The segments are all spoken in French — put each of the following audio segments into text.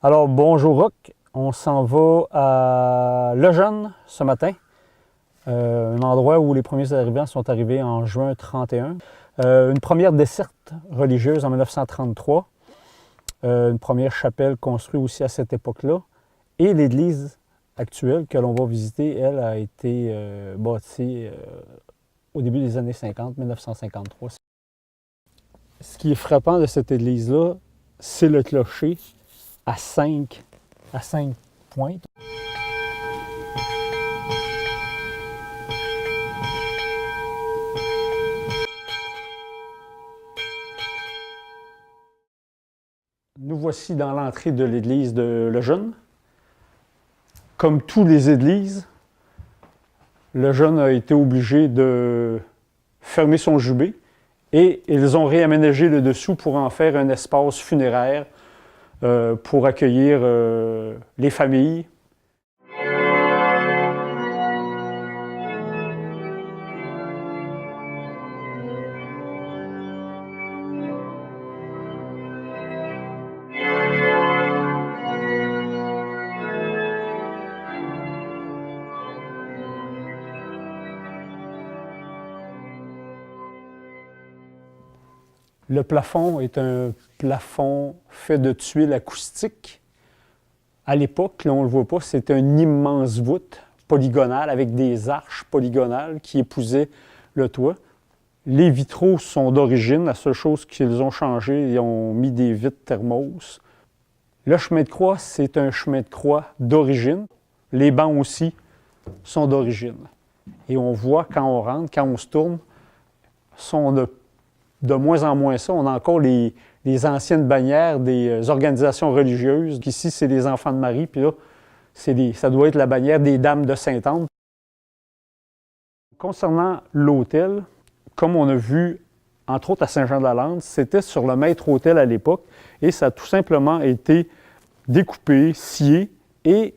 Alors, bonjour Rock, on s'en va à Lejeune ce matin, un endroit où les premiers arrivants sont arrivés en juin 31. Une première desserte religieuse en 1933, une première chapelle construite aussi à cette époque-là, et l'église actuelle que l'on va visiter, elle, a été bâtie au début des années 50, 1953. Ce qui est frappant de cette église-là, c'est le clocher à 5 pointes. Nous voici dans l'entrée de l'église de Lejeune. Comme toutes les églises, Lejeune a été obligé de fermer son jubé et ils ont réaménagé le dessous pour en faire un espace funéraire pour accueillir les familles. Le plafond est un plafond fait de tuiles acoustiques. À l'époque, là, on ne le voit pas, c'était une immense voûte polygonale avec des arches polygonales qui épousaient le toit. Les vitraux sont d'origine. La seule chose qu'ils ont changé, ils ont mis des vitres thermos. Le chemin de croix, c'est un chemin de croix d'origine. Les bancs aussi sont d'origine. Et on voit quand on rentre, quand on se tourne, on a de moins en moins ça. On a encore les anciennes bannières des organisations religieuses. Ici, c'est les Enfants de Marie, puis là, ça doit être la bannière des Dames de Sainte-Anne. Concernant l'autel, comme on a vu, entre autres à Saint-Jean-de-la-Lande, c'était sur le maître-autel à l'époque, et ça a tout simplement été découpé, scié, et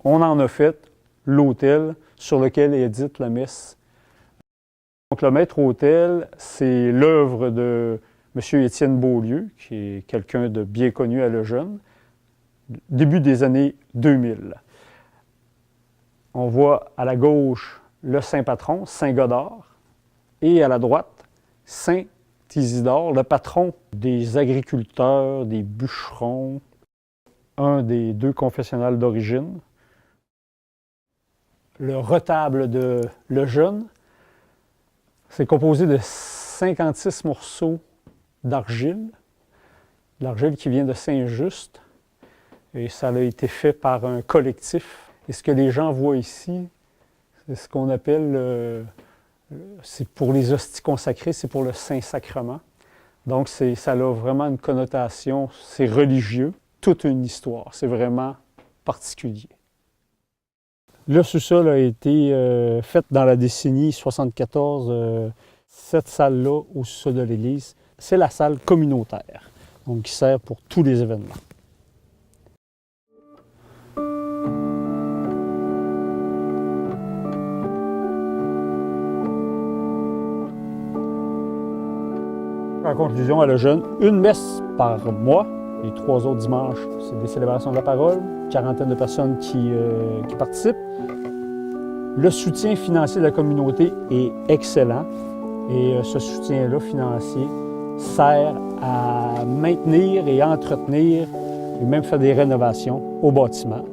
on en a fait l'autel sur lequel est dite la messe. Donc, le maître-autel, c'est l'œuvre de M. Étienne Beaulieu, qui est quelqu'un de bien connu à Lejeune, début des années 2000. On voit à la gauche le Saint-Patron, Saint-Godard, et à la droite, Saint-Isidore, le patron des agriculteurs, des bûcherons, un des deux confessionnals d'origine. Le retable de Lejeune, c'est composé de 56 morceaux d'argile qui vient de Saint-Just, et ça a été fait par un collectif. Et ce que les gens voient ici, c'est ce qu'on appelle, c'est pour les hosties consacrées, c'est pour le Saint-Sacrement. Donc ça a vraiment une connotation, c'est religieux, toute une histoire, c'est vraiment particulier. Le sous-sol a été fait dans la décennie 74. Cette salle-là, au sous-sol de l'église, c'est la salle communautaire, donc qui sert pour tous les événements. En conclusion, à Lejeune, une messe par mois. Les 3 autres dimanches, c'est des célébrations de la parole, une quarantaine de personnes qui participent. Le soutien financier de la communauté est excellent et ce soutien-là financier sert à maintenir et entretenir et même faire des rénovations au bâtiment.